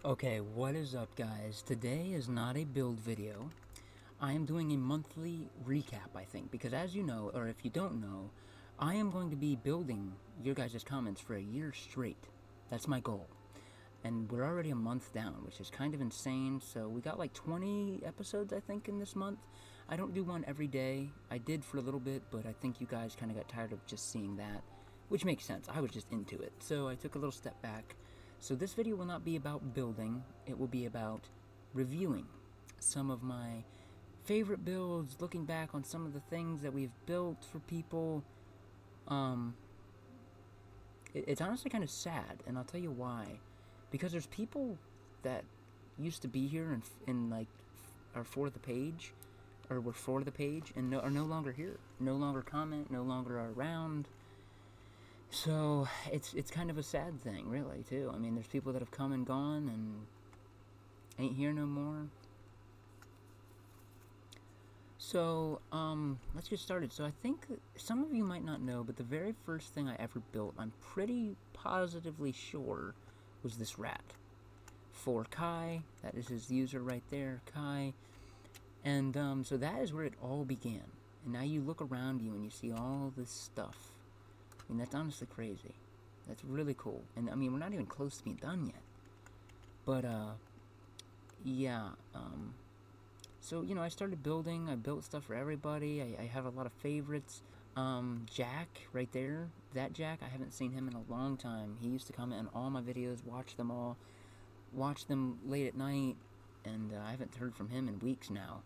Okay, what is up, guys? Today is not a build video. I am doing a monthly recap, I think, because as you know, or if you don't know, I am going to be building your guys' comments for a year straight. That's my goal. And we're already a month down, which is kind of insane. So we got like 20 episodes, I think, in this month. I don't do one every day. I did for a little bit, but I think you guys kind of got tired of just seeing that, which makes sense. I was just into it. So I took a little step back. So this video will not be about building. It will be about reviewing some of my favorite builds, looking back on some of the things that we've built for people. Um, it's honestly kind of sad, and I'll tell you why. Because there's people that used to be here and like are for the page, or were for the page, and are no longer here, no longer comment, no longer are around. So it's kind of a sad thing, really, too. I mean, there's people that have come and gone and ain't here no more. So let's get started. So I think some of you might not know, but the very first thing I ever built, I'm pretty positively sure, was this rat for Kai. That is his user right there, Kai. And so that is where it all began. And now you look around you and you see all this stuff. I mean, that's honestly crazy. That's really cool. And I mean, we're not even close to being done yet. But yeah. So you know, I started building. I built stuff for everybody. I have a lot of favorites. Jack, right there. That Jack, I haven't seen him in a long time. He used to comment on all my videos, watch them all, watch them late at night, and I haven't heard from him in weeks now.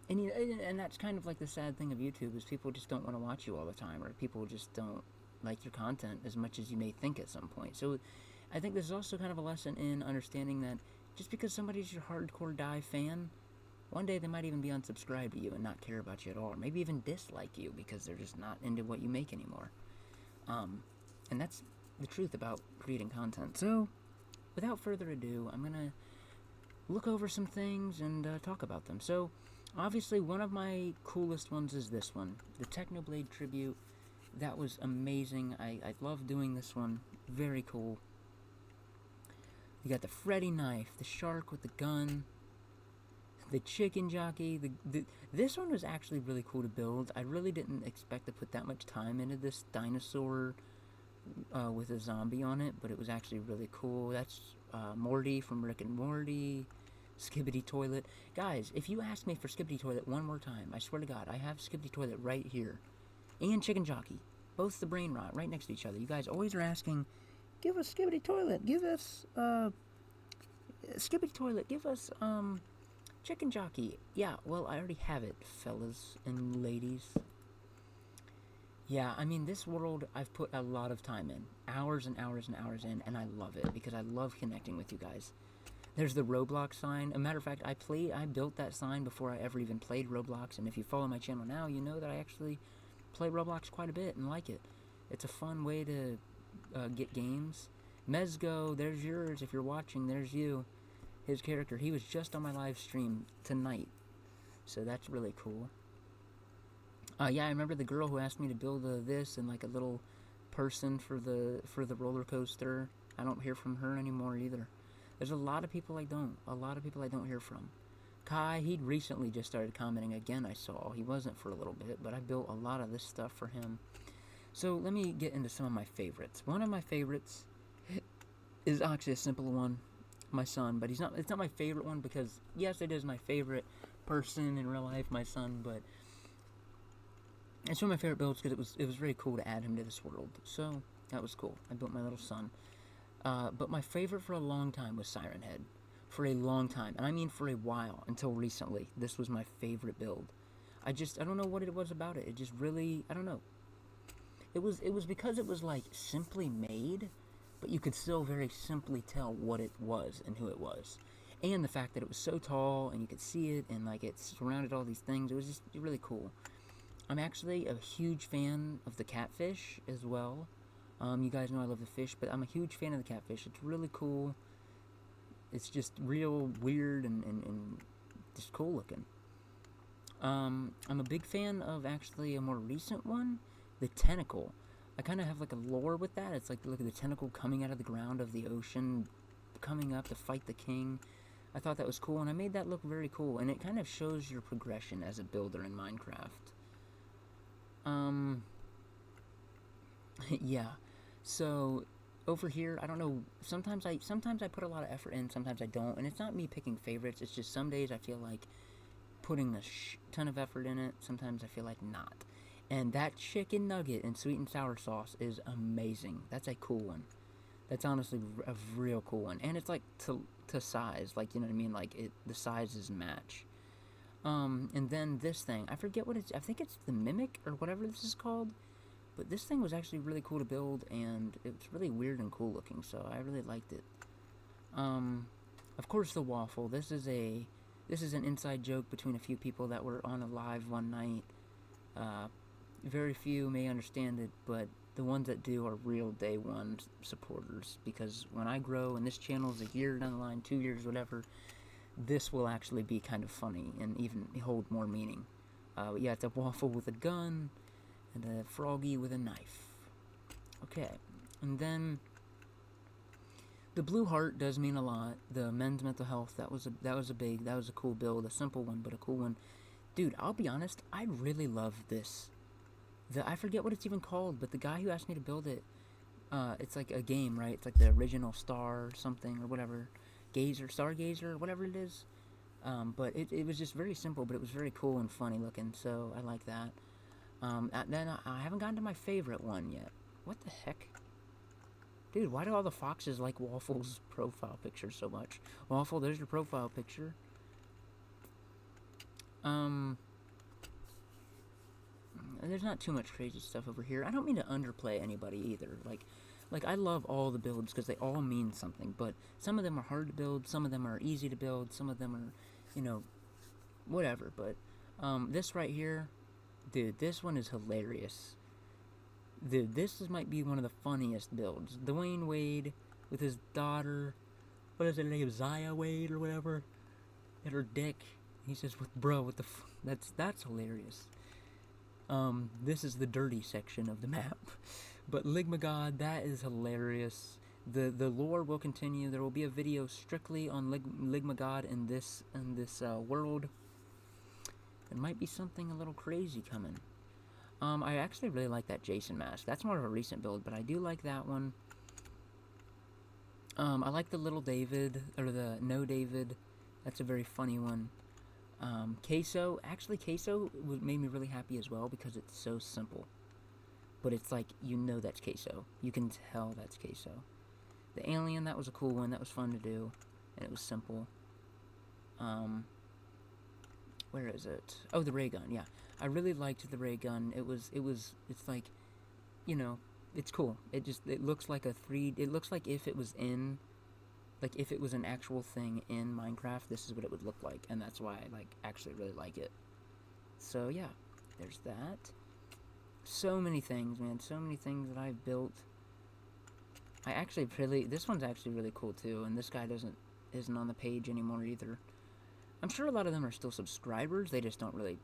And that's kind of like the sad thing of YouTube, is people just don't want to watch you all the time, or people just don't like your content as much as you may think at some point. So I think this is also kind of a lesson in understanding that just because somebody's your hardcore die fan, one day they might even be unsubscribed to you and not care about you at all, or maybe even dislike you because they're just not into what you make anymore. And that's the truth about creating content. So without further ado, I'm gonna look over some things and talk about them. So obviously, one of my coolest ones is this one, the Technoblade Tribute. That was amazing. I love doing this one. Very cool. You got the Freddy knife, the shark with the gun, the chicken jockey. This one was actually really cool to build. I really didn't expect to put that much time into this dinosaur with a zombie on it, but it was actually really cool. That's Morty from Rick and Morty. Skibidi Toilet. Guys, if you ask me for Skibidi Toilet one more time, I swear to God, I have Skibidi Toilet right here. And Chicken Jockey. Both the brain rot right next to each other. You guys always are asking, give us Skibidi Toilet, give us, Skibidi Toilet, give us, Chicken Jockey. Yeah, well, I already have it, fellas and ladies. Yeah, I mean, this world, I've put a lot of time in. Hours and hours and hours in, and I love it, because I love connecting with you guys. There's the Roblox sign. A matter of fact, I built that sign before I ever even played Roblox, and if you follow my channel now, you know that I actually play Roblox quite a bit and like it. It's a fun way to get games. Mezgo, there's yours. If you're watching, there's you. His character, he was just on my live stream tonight, so that's really cool. Yeah, I remember the girl who asked me to build this and like a little person for the roller coaster. I don't hear from her anymore either. There's a lot of people I don't hear from. Kai, he'd recently just started commenting again, I saw. He wasn't for a little bit, but I built a lot of this stuff for him. So let me get into some of my favorites. One of my favorites is actually a simple one, my son, but it's not my favorite one because, yes, it is my favorite person in real life, my son, but it's one of my favorite builds because it was very cool to add him to this world. So that was cool. I built my little son. But my favorite for a long time was Siren Head. For a long time. And I mean for a while, until recently. This was my favorite build. I don't know what it was about it. It just really, I don't know. It was because it was like simply made, but you could still very simply tell what it was and who it was. And the fact that it was so tall and you could see it and like it surrounded all these things. It was just really cool. I'm actually a huge fan of the catfish as well. You guys know I love the fish, but I'm a huge fan of the catfish. It's really cool. It's just real weird and just cool looking. I'm a big fan of actually a more recent one, the tentacle. I kind of have like a lore with that. It's like, look at the tentacle coming out of the ground of the ocean coming up to fight the king. I thought that was cool, and I made that look very cool, and it kind of shows your progression as a builder in Minecraft. Yeah. So over here, I don't know. Sometimes I put a lot of effort in, sometimes I don't, and it's not me picking favorites. It's just some days I feel like putting a ton of effort in it. Sometimes I feel like not. And that chicken nugget and sweet and sour sauce is amazing. That's a cool one. That's honestly a real cool one, and it's like to size, like, you know what I mean. Like the sizes match. And then this thing, I forget what it's. I think it's the Mimic or whatever this is called. But this thing was actually really cool to build, and it was really weird and cool looking, so I really liked it. Of course, the waffle. This is an inside joke between a few people that were on a live one night. Very few may understand it, but the ones that do are real day one supporters, because when I grow, and this channel is a year down the line, 2 years, whatever, this will actually be kind of funny and even hold more meaning. But yeah, it's a waffle with a gun, and a froggy with a knife. Okay, and then the blue heart does mean a lot. The men's mental health, that was a cool build, a simple one, but a cool one. Dude, I'll be honest, I really love this. I forget what it's even called, but the guy who asked me to build it, it's like a game, right? It's like the original Star something or whatever, Stargazer, whatever it is. But it was just very simple, but it was very cool and funny looking, so I like that. Then I haven't gotten to my favorite one yet. What the heck? Dude, why do all the foxes like Waffle's profile picture so much? Waffle, there's your profile picture. There's not too much crazy stuff over here. I don't mean to underplay anybody either. Like I love all the builds because they all mean something, but some of them are hard to build, some of them are easy to build, some of them are, you know, whatever. But this right here, dude, this one is hilarious. Dude, might be one of the funniest builds. Dwayne Wade with his daughter, what is her name, Zaya Wade or whatever, and her dick. He says, "Bro, what the that's hilarious." This is the dirty section of the map, but Ligmagod, that is hilarious. The lore will continue. There will be a video strictly on Ligmagod in this world. There might be something a little crazy coming. I actually really like that Jason mask. That's more of a recent build, but I do like that one. I like the little David, or the no David. That's a very funny one. Queso, actually Queso made me really happy as well because it's so simple. But it's like, you know that's Queso. You can tell that's Queso. The alien, that was a cool one. That was fun to do. And it was simple. Where is it? Oh, the ray gun, yeah. I really liked the ray gun. It's like, you know, it's cool. It looks like it looks like if it was in, like if it was an actual thing in Minecraft, this is what it would look like. And that's why I actually really like it. So yeah, there's that. So many things, man. So many things that I've built. This one's actually really cool too. And this guy isn't on the page anymore either. I'm sure a lot of them are still subscribers. They just don't really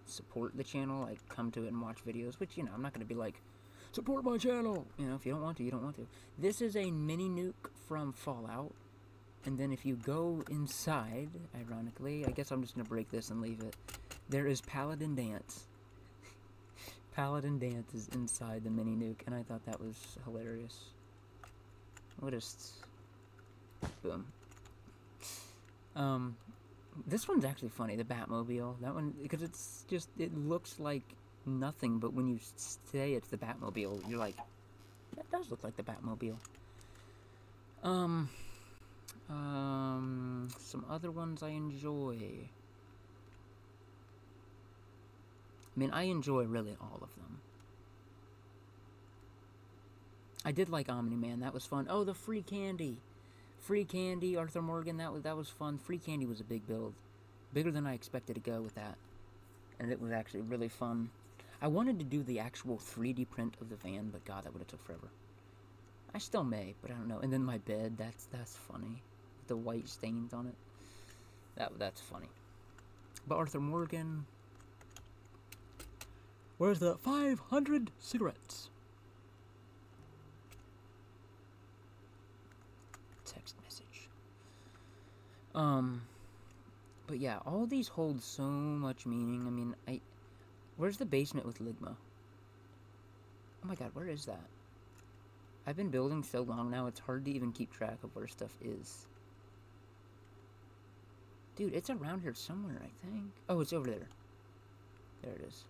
support the channel, like come to it and watch videos, which, you know, I'm not going to be like, support my channel. You know, if you don't want to, you don't want to. This is a mini nuke from Fallout. And then if you go inside, ironically, I guess I'm just going to break this and leave it. There is Paladin Dance. Paladin Dance is inside the mini nuke, and I thought that was hilarious. We'll just... boom. This one's actually funny, the Batmobile. That one, because it looks like nothing, but when you say it's the Batmobile, you're like, that does look like the Batmobile. Some other ones I enjoy. I mean, I enjoy really all of them. I did like Omni-Man, that was fun. Oh, the free candy. Free candy, Arthur Morgan, that was fun. Free candy was a big build. Bigger than I expected to go with that. And it was actually really fun. I wanted to do the actual 3D print of the van, but God, that would have took forever. I still may, but I don't know. And then my bed, that's funny. With the white stains on it. That's funny. But Arthur Morgan... Where's the 500 cigarettes? Text message. Um, but yeah, all these hold so much meaning. I mean, where's the basement with Ligma? Oh my god, where is that? I've been building so long now, it's hard to even keep track of where stuff is. Dude, it's around here somewhere, I think. Oh, it's over there. There it is.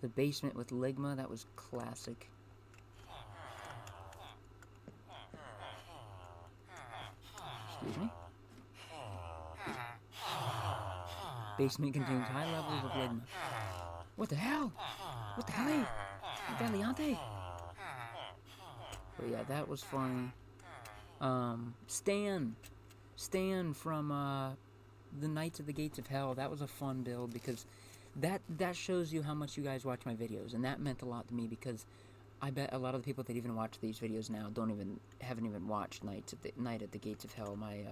The basement with Ligma, that was classic. Excuse me? Basement contains high levels of Ligma. What the hell? What the hell? Valiante? But yeah, that was funny. Stan from the Knights of the Gates of Hell. That was a fun build because that shows you how much you guys watch my videos, and that meant a lot to me because I bet a lot of the people that even watch these videos now haven't even watched Night at the Gates of Hell. My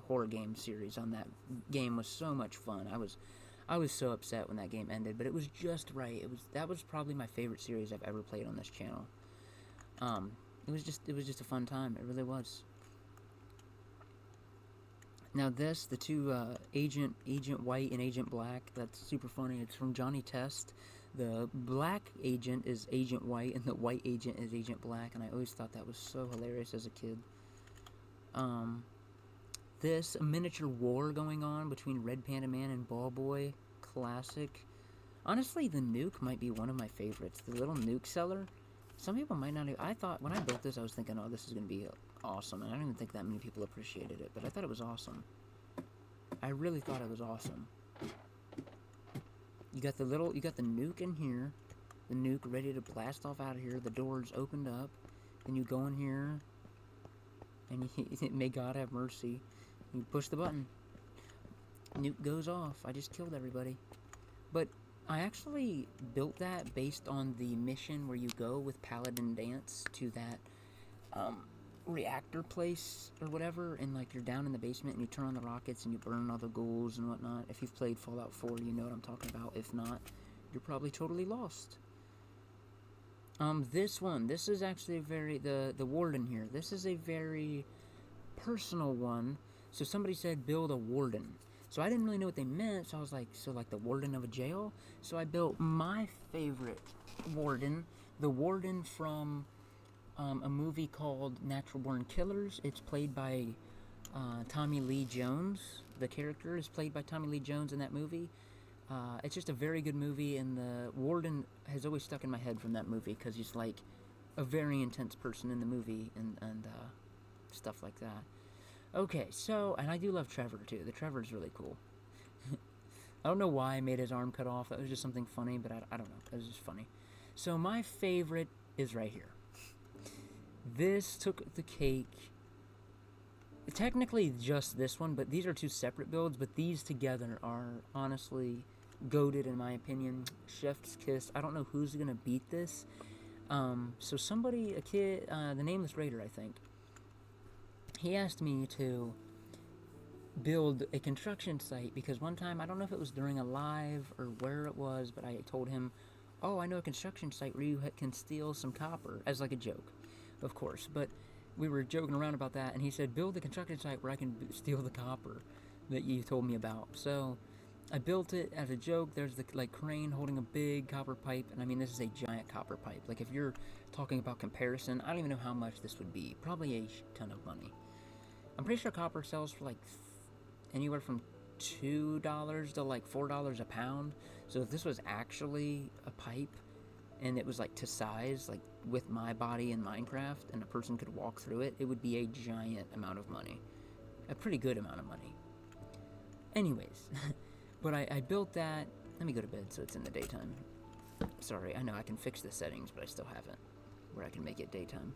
horror game series on that game was so much fun. I was so upset when that game ended, but it was just right. That was probably my favorite series I've ever played on this channel. It was just a fun time. It really was. Now the two Agent White and Agent Black, that's super funny. It's from Johnny Test. The black agent is Agent White, and the white agent is Agent Black, and I always thought that was so hilarious as a kid. This miniature war going on between Red Panda Man and Ball Boy, classic. Honestly, the nuke might be one of my favorites. The little nuke seller. Some people might not. I thought when I built this, I was thinking, oh, this is going to be awesome, and I don't even think that many people appreciated it, but I thought it was awesome. I really thought it was awesome. You got the nuke in here, the nuke ready to blast off out of here. The door's opened up, then you go in here, and may God have mercy. You push the button, nuke goes off. I just killed everybody, but I actually built that based on the mission where you go with Paladin Danse to that reactor place or whatever, and like you're down in the basement and you turn on the rockets and you burn all the ghouls and whatnot. If you've played Fallout 4, you know what I'm talking about. If not, you're probably totally lost. This is actually the warden here. This is a very personal one. So somebody said build a warden. So I didn't really know what they meant, so I was like, so like the warden of a jail? So I built my favorite warden, the warden from a movie called Natural Born Killers. It's played by Tommy Lee Jones. The character is played by Tommy Lee Jones in that movie. It's just a very good movie, and the warden has always stuck in my head from that movie because he's like a very intense person in the movie and stuff like that. Okay, so, and I do love Trevor too. The Trevor's really cool. I don't know why I made his arm cut off. That was just something funny, but I don't know. It was just funny. So my favorite is right here. This took the cake. Technically just this one, but these are two separate builds, but these together are honestly goated in my opinion. Chef's kiss. I don't know who's gonna beat this. So somebody, a kid, the Nameless Raider, I think, he asked me to build a construction site because one time, I don't know if it was during a live or where it was, but I told him, oh, I know a construction site where you can steal some copper, as like a joke, of course, but we were joking around about that, and he said, build a construction site where I can steal the copper that you told me about. So I built it as a joke. There's the like crane holding a big copper pipe, and I mean, this is a giant copper pipe. Like, if you're talking about comparison, I don't even know how much this would be. Probably a ton of money. I'm pretty sure copper sells for like anywhere from $2 to like $4 a pound. So if this was actually a pipe and it was like to size, like with my body in Minecraft, and a person could walk through it, it would be a giant amount of money. A pretty good amount of money. Anyways, but I built that. Let me go to bed so it's in the daytime. Sorry, I know I can fix the settings, but I still haven't, where I can make it daytime.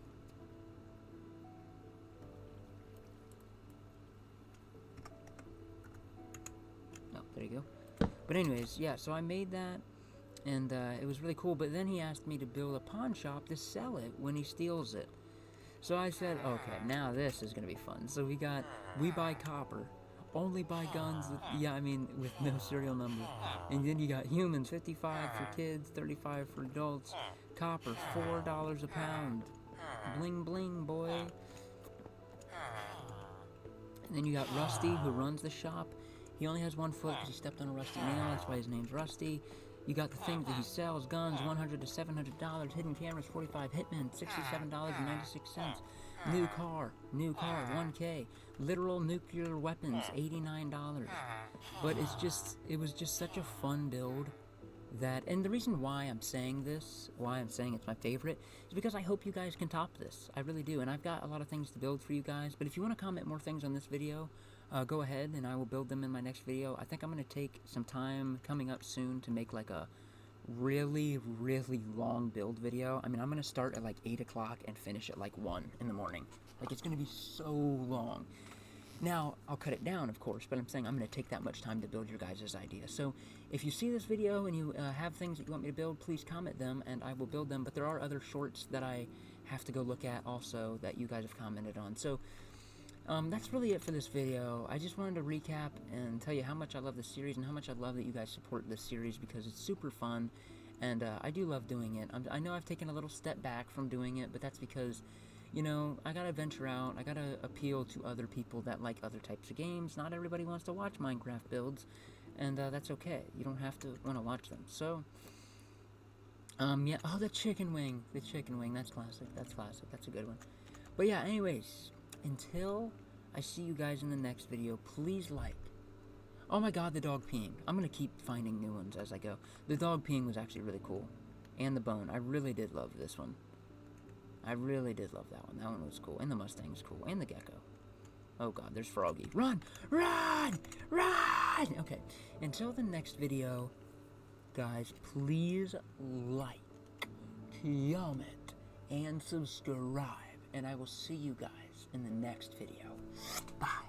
Oh, there you go. But anyways, yeah, so I made that, and it was really cool, but then he asked me to build a pawn shop to sell it when he steals it. So I said, okay, now this is going to be fun. So we buy copper, only buy guns, with no serial number. And then you got humans, 55 for kids, 35 for adults. Copper, $4 a pound. Bling bling, boy. And then you got Rusty, who runs the shop. He only has 1 foot because he stepped on a rusty nail. That's why his name's Rusty. You got the things that he sells: guns, $100 to $700; hidden cameras, 45; hitmen, $67.96; new car, $1K; literal nuclear weapons, $89. But it was just such a fun build. And the reason why I'm saying this, why I'm saying it's my favorite, is because I hope you guys can top this. I really do, and I've got a lot of things to build for you guys. But if you want to comment more things on this video, go ahead and I will build them in my next video. I think I'm going to take some time coming up soon to make like a really, really long build video. I mean, I'm going to start at like 8 o'clock and finish at like 1 in the morning. Like, it's going to be so long. Now, I'll cut it down, of course, but I'm saying I'm going to take that much time to build your guys' ideas. So, if you see this video and you have things that you want me to build, please comment them, and I will build them. But there are other shorts that I have to go look at also that you guys have commented on. So, that's really it for this video. I just wanted to recap and tell you how much I love this series and how much I love that you guys support this series, because it's super fun, and I do love doing it. I know I've taken a little step back from doing it, but that's because, you know, I gotta venture out. I gotta appeal to other people that like other types of games. Not everybody wants to watch Minecraft builds, and that's okay. You don't have to want to watch them. So, yeah. Oh, the chicken wing. That's classic. That's a good one. But yeah, anyways, until I see you guys in the next video, please like. Oh my god, the dog peeing. I'm gonna keep finding new ones as I go. The dog peeing was actually really cool. And the bone. I really did love this one. I really did love that one. That one was cool. And the Mustang's cool. And the gecko. Oh god, there's Froggy. Run! Run! Run! Okay, until the next video, guys, please like, comment, and subscribe. And I will see you guys in the next video.